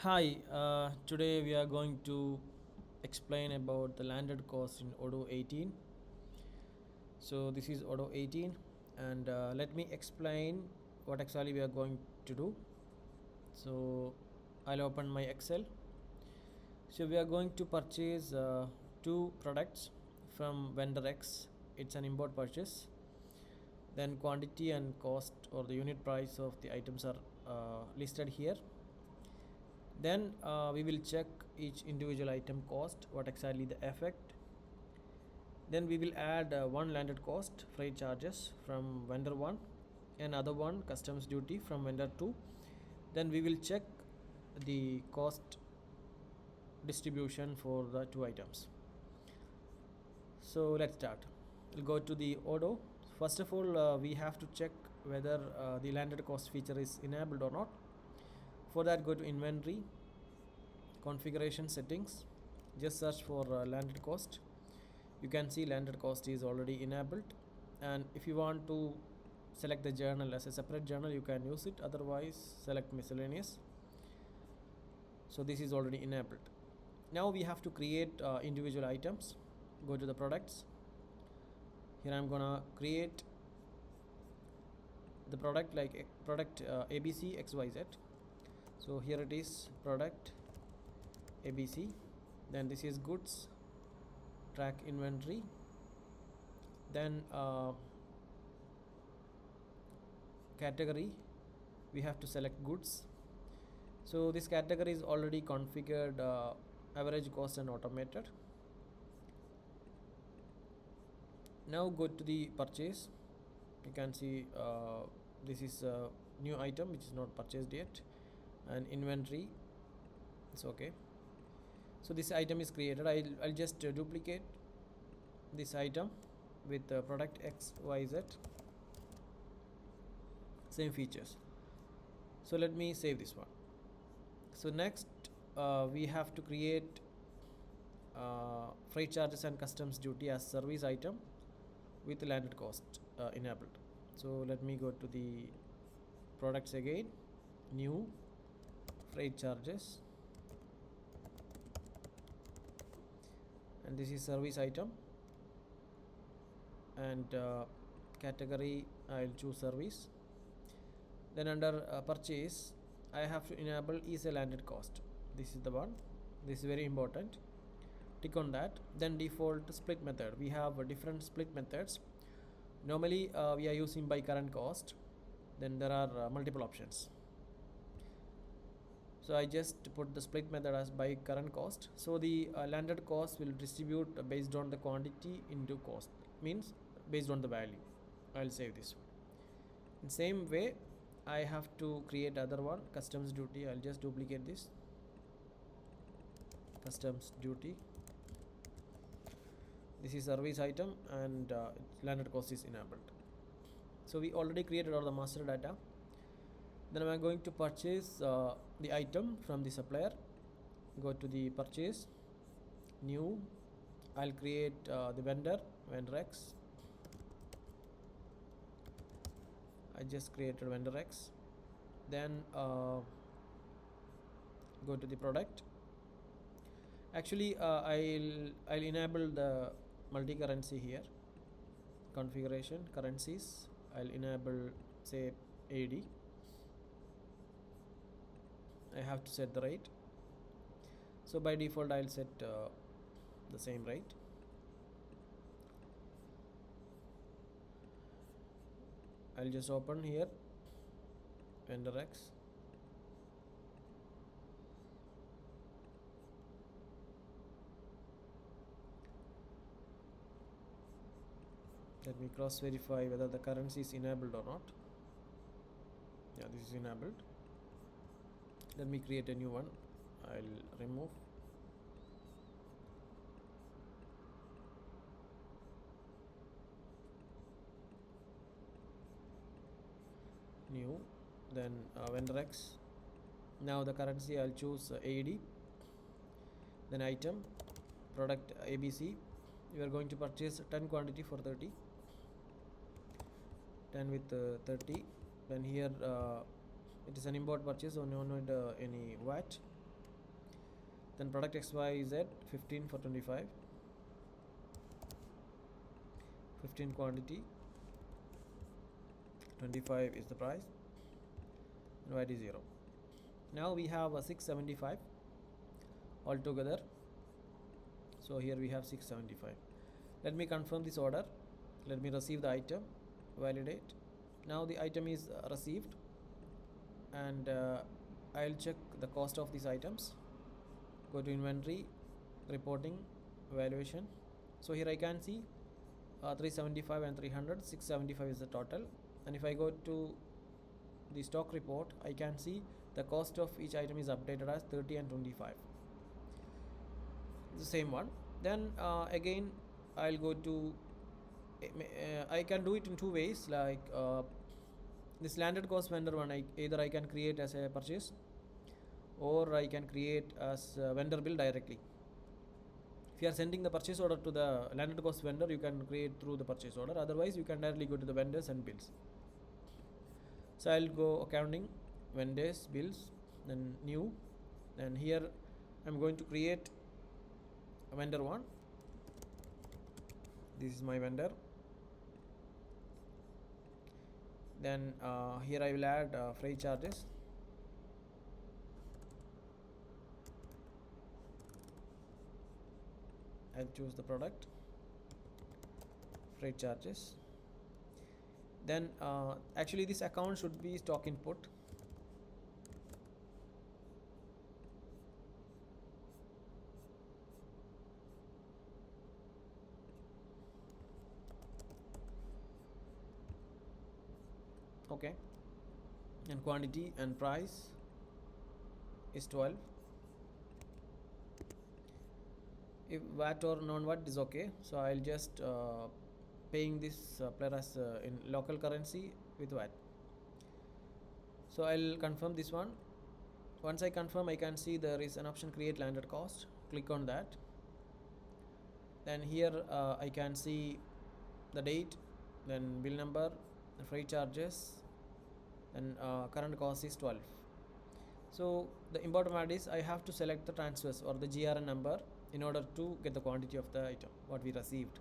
Hi, today we are going to explain about the landed cost in Odoo 18. So this is Odoo 18 and let me explain what exactly we are going to do. So I'll open my Excel. So we are going to purchase two products from vendor X. It's an import purchase. Then quantity and cost or the unit price of the items are listed here. Then we will check each individual item cost, what exactly the effect. Then we will add one landed cost freight charges from vendor 1, another one customs duty from vendor 2. Then we will check the cost distribution for the two items. So let's start. We'll go to the Odoo. First of all, we have to check whether the landed cost feature is enabled or not. For that, go to inventory, configuration settings, just search for landed cost. You can see landed cost is already enabled, and if you want to select the journal as a separate journal, you can use it. Otherwise, select miscellaneous. So this is already enabled. Now we have to create individual items. Go to the products. Here I'm gonna create the product like product ABC XYZ. So here it is, product ABC. Then this is goods, track inventory. Then category, we have to select goods. So this category is already configured average cost and automated. Now go to the purchase. You can see this is a new item which is not purchased yet, and inventory, it's okay. So this item is created. I'll just duplicate this item with product XYZ, same features. So let me save this one. So next we have to create freight charges and customs duty as service item with landed cost enabled. So let me go to the products again, new freight charges, and this is service item, and category I'll choose service. Then under purchase, I have to enable is a landed cost. This is the one. This is very important. Tick on that. Then default split method. We have different split methods. Normally we are using by current cost. Then there are multiple options. So I just put the split method as by current cost. So the landed cost will distribute based on the quantity into cost, means based on the value. I'll save this one. In same way, I have to create other one, customs duty. I'll just duplicate this, customs duty. This is service item, and landed cost is enabled. So we already created all the master data. Then I'm going to purchase the item from the supplier. Go to the purchase, new. I'll create the vendor X. I just created vendor X. Then go to the product. Actually I'll enable the multi-currency here, configuration currencies. I'll enable say AD. I have to set the rate. So by default I'll set the same rate. I'll just open here vendor X. Let me cross verify whether the currency is enabled or not. Yeah, this is enabled. Let me create a new one. I'll remove. New. Then vendor X. Now the currency I'll choose AED. Then item, product ABC. You are going to purchase 10 quantity for 30. 10 with 30. Then here it is an import purchase, so no need any VAT. Then product XYZ 15 for 25, 15 quantity, 25 is the price, and YT 0. Now we have a 675 altogether. So here we have 675. Let me confirm this order. Let me receive the item, validate. Now the item is received, and I'll check the cost of these items. Go to inventory, reporting, valuation. So here I can see 375 and 300, 675 is the total. And if I go to the stock report, I can see the cost of each item is updated as 30 and 25, the same one. Then again I'll go to I can do it in two ways, like this landed cost vendor one, either I can create as a purchase, or I can create as a vendor bill directly. If you are sending the purchase order to the landed cost vendor, you can create through the purchase order. Otherwise, you can directly go to the vendors and bills. So I'll go accounting, vendors, bills, then new. Then here I'm going to create a vendor one. This is my vendor. Then here I will add freight charges. I'll choose the product, freight charges. Then actually this account should be stock input. Okay, and quantity and price is 12. If VAT or non-VAT is okay, so I'll just paying this supplier as in local currency with VAT. So I'll confirm this one. Once I confirm, I can see there is an option create landed cost. Click on that. Then here I can see the date, then bill number, the freight charges, and current cost is 12. So the important part is I have to select the transfers or the GRN number in order to get the quantity of the item what we received.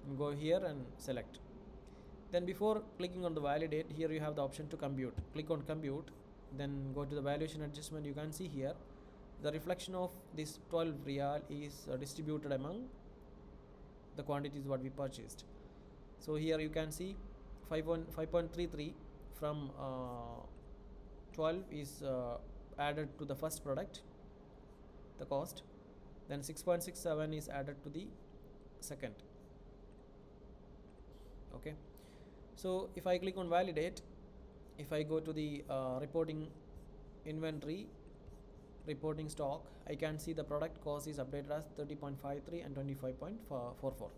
And go here and select. Then before clicking on the validate, here you have the option to compute. Click on compute, then go to the valuation adjustment. You can see here the reflection of this 12 real is distributed among the quantities what we purchased. So here you can see 5.33 from 12 is added to the first product, the cost. Then 6.67 is added to the second. Okay, so if I click on validate, if I go to the reporting inventory, reporting stock, I can see the product cost is updated as 30.53 and 25.44.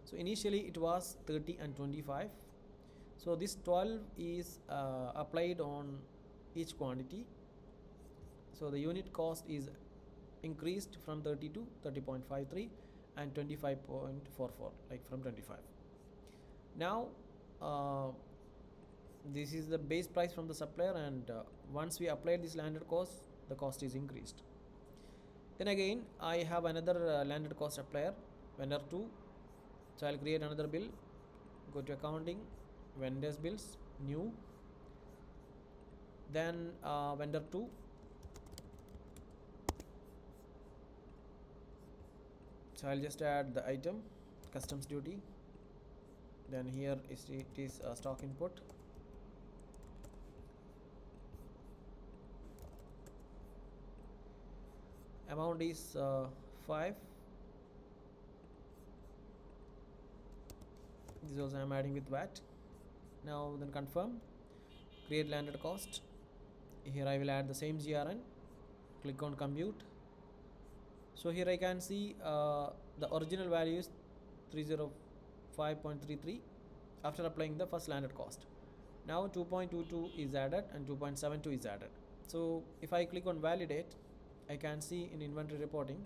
So initially it was 30 and 25. So this 12 is applied on each quantity. So the unit cost is increased from 30 to 30.53 and 25.44, like from 25. Now this is the base price from the supplier, and once we apply this landed cost, the cost is increased. Then again I have another landed cost supplier, vendor 2. So I'll create another bill, go to accounting, vendors bills, new, then vendor 2. So I'll just add the item, customs duty, then here it is stock input, amount is 5. This also I am adding with VAT. Now then confirm, create landed cost. Here I will add the same GRN, click on compute. So here I can see the original value is 305.33 after applying the first landed cost. Now 2.22 is added and 2.72 is added. So if I click on validate, I can see in inventory reporting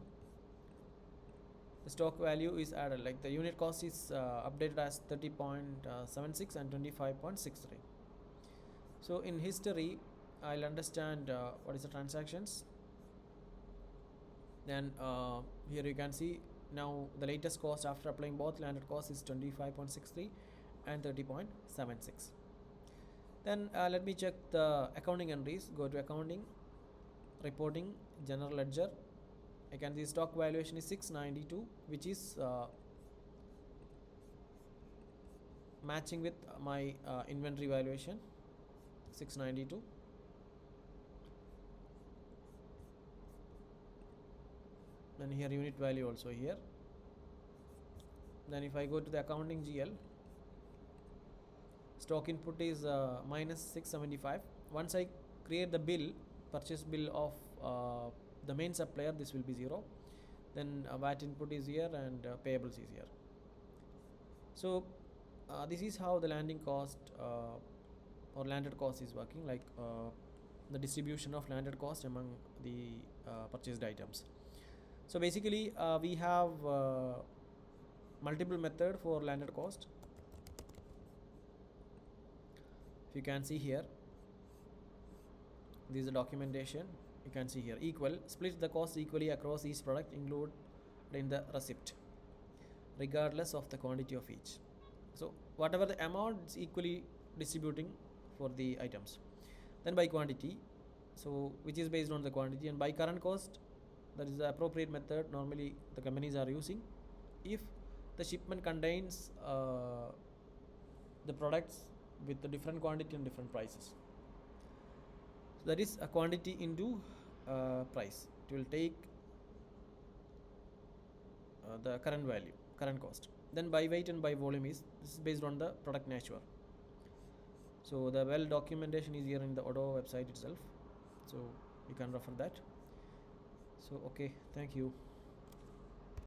the stock value is added, like the unit cost is updated as 30.76 and 25.63. So in history I'll understand what is the transactions. Then here you can see now the latest cost after applying both landed cost is 25.63 and 30.76. Then let me check the accounting entries. Go to accounting, reporting, general ledger. I can see stock valuation is 692, which is matching with my inventory valuation 692. Then here unit value also here. Then if I go to the accounting GL, stock input is minus 675. Once I create the bill, purchase bill of the main supplier, this will be 0. Then VAT input is here and payables is here. So this is how the landing cost or landed cost is working, like the distribution of landed cost among the purchased items. So basically we have multiple method for landed cost. If you can see here, this is the documentation. You can see here equal, split the cost equally across each product included in the receipt regardless of the quantity of each. So whatever the amount is equally distributing for the items. Then by quantity, so which is based on the quantity, and by current cost, that is the appropriate method normally the companies are using if the shipment contains the products with the different quantity and different prices. So that is a quantity into price. It will take the current value, current cost. Then by weight and by volume this is based on the product nature. So the well documentation is here in the Odoo website itself, so you can refer that. So okay, thank you.